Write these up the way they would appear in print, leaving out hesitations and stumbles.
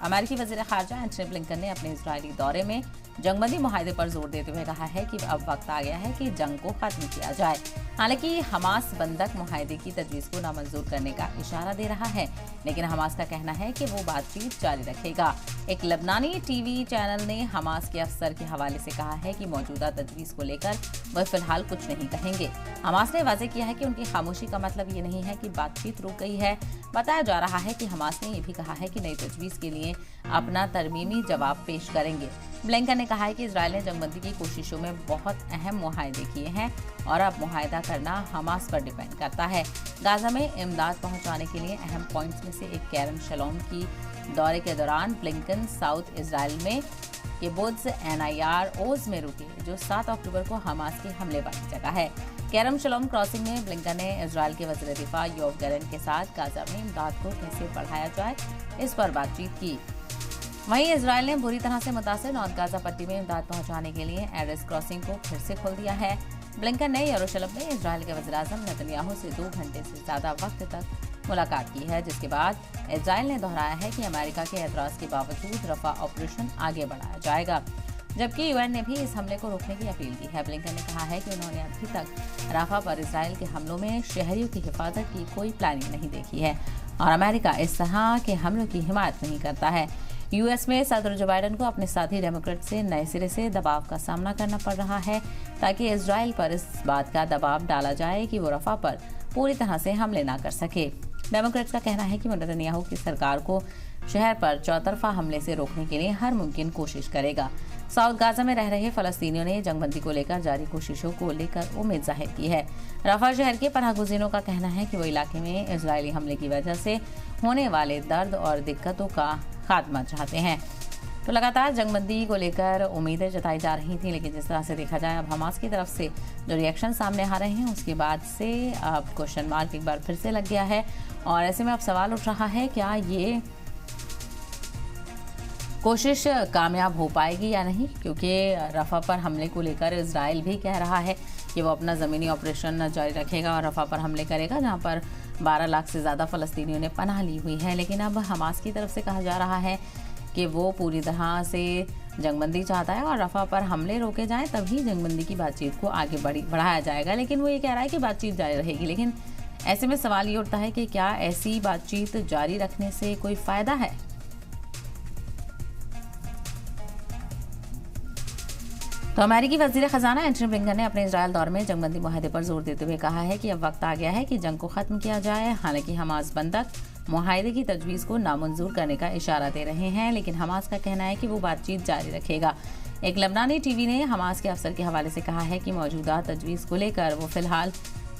अमेरिकी वज़ीर ख़ारजा Antony Blinken ने अपने इजरायली दौरे में जंगबंदी मुआहदे पर जोर देते हुए कहा है कि अब वक्त आ गया है कि जंग को खत्म किया जाए। हालांकि हमास बंधक मुआहदे की तजवीज़ को नामंजूर करने का इशारा दे रहा है, लेकिन हमास का कहना है कि वो बातचीत जारी रखेगा। एक लबनानी टीवी चैनल ने हमास के अफसर के हवाले से कहा है कि मौजूदा तजवीज़ को लेकर वह फिलहाल कुछ नहीं कहेंगे। हमास ने वाज़ेह किया है कि उनकी खामोशी का मतलब ये नहीं है कि बातचीत रुक गई है। बताया जा रहा है कि हमास ने यह भी कहा है कि नई तजवीज़ के लिए अपना तरमीमी जवाब पेश करेंगे। ब्लिंकन ने कहा है कि इजरायल ने जंगबंदी की कोशिशों में बहुत अहम मुआहदे किए हैं और अब मुआहदा करना हमास पर डिपेंड करता है। गाजा में इमदाद पहुंचाने के लिए अहम पॉइंट्स में से एक कैरम शलोम की दौरे के दौरान ब्लिंकन साउथ इजराइल में किबुत्ज़ NIR-ओज़ में रुके, जो 7 अक्टूबर को हमास के हमले वाली जगह है। कैरम शलोम क्रॉसिंग में ब्लिंकन ने इजरायल के वज़ीर दिफा योव गैलेंट के साथ गाजा में इमदाद को कैसे बढ़ाया जाए, इस पर बातचीत की। वहीं इजरायल ने बुरी तरह से मुतासिर नॉर्थ गाजा पट्टी में इमदाद पहुंचाने के लिए एरिस क्रॉसिंग को फिर से खोल दिया है। ब्लिंकन ने यरूशलेम में इजरायल के वज़ीर-ए-आज़म नेतन्याहू से 2 घंटे से ज्यादा वक्त तक मुलाकात की है, जिसके बाद इजरायल ने दोहराया है कि अमेरिका के एतराज़ के बावजूद रफा ऑपरेशन आगे बढ़ाया जाएगा, जबकि UN ने भी इस हमले को रोकने की अपील की है। ब्लिंकन ने कहा है कि उन्होंने अभी तक राफा पर इजरायल के हमलों में शहरियों की हिफाजत की कोई प्लानिंग नहीं देखी है और अमेरिका इस तरह के हमलों की हिमायत नहीं करता है। US में सदर जो बाइडन को अपने साथी डेमोक्रेट से नए सिरे से दबाव का सामना करना पड़ रहा है, ताकि इजरायल पर इस बात का दबाव डाला जाए कि वो रफा पर पूरी तरह से हमले ना कर सके। डेमोक्रेट्स का कहना है कि वो नेतन्याहू की सरकार को शहर पर चौतरफा हमले से रोकने के लिए हर मुमकिन कोशिश करेगा। साउथ गाजा में रह रहे फलस्तीनियों ने जंगबंदी को लेकर जारी कोशिशों को लेकर उम्मीद जाहिर की है। रफा शहर के पनाहगुज़ीनों का कहना है कि वो इलाके में इजरायली हमले की वजह से होने वाले दर्द और दिक्कतों का खात्मा चाहते हैं। तो लगातार जंगबंदी को लेकर उम्मीदें जताई जा रही थी, लेकिन जिस तरह से देखा जाए अब हमास की तरफ से जो रिएक्शन सामने आ रहे हैं, उसके बाद से अब क्वेश्चन मार्क एक बार फिर से लग गया है और ऐसे में अब सवाल उठ रहा है, क्या ये कोशिश कामयाब हो पाएगी या नहीं, क्योंकि रफा पर हमले को लेकर इजराइल भी कह रहा है कि वो अपना ज़मीनी ऑपरेशन जारी रखेगा और रफा पर हमले करेगा, जहां पर 12 लाख से ज़्यादा फ़लस्तीनियों ने पनाह ली हुई है। लेकिन अब हमास की तरफ से कहा जा रहा है कि वो पूरी तरह से जंगबंदी चाहता है और रफा पर हमले रोके जाएं, तभी जंगबंदी की बातचीत को आगे बढ़ाया जाएगा। लेकिन वो ये कह रहा है कि बातचीत जारी रहेगी। लेकिन ऐसे में सवाल ये उठता है कि क्या ऐसी बातचीत जारी रखने से कोई फ़ायदा है? तो अमेरिकी वज़ीर ख़जाना एंटनी ब्लिंकन ने अपने इजरायल दौरे में जंगबंदी मुआहदे पर जोर देते हुए कहा है कि अब वक्त आ गया है कि जंग को ख़त्म किया जाए। हालांकि हमास बंधक मुआहदे की तजवीज़ को नामंजूर करने का इशारा दे रहे हैं, लेकिन हमास का कहना है कि वो बातचीत जारी रखेगा। एक लबनानी टीवी ने हमास के अफसर के हवाले से कहा है कि मौजूदा तजवीज़ को लेकर वो फिलहाल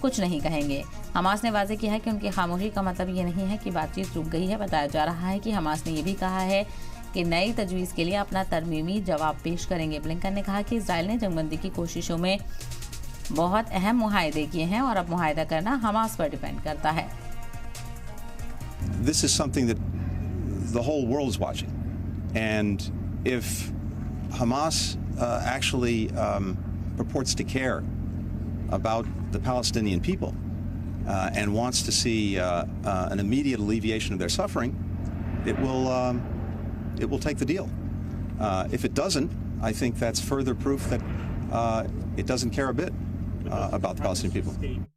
कुछ नहीं कहेंगे। हमास ने वाज़ेह किया है कि उनकी खामोशी का मतलब ये नहीं है कि बातचीत रुक गई है। बताया जा रहा है कि हमास ने यह भी कहा है कि नई तजवीज़ के लिए अपना तरमीमी जवाब पेश करेंगे। ब्लिंकन ने कहा कि इजरायल ने जंगबंदी की कोशिशों में बहुत अहम मुआहदे किए हैं और अब मुआहदा करना हमास पर डिपेंड करता है। This is something that the whole world is watching, and if Hamas actually purports to care about the Palestinian people and wants to see an immediate alleviation of their suffering, it will take the deal. If it doesn't, I think that's further proof that it doesn't care a bit about the Palestinian people.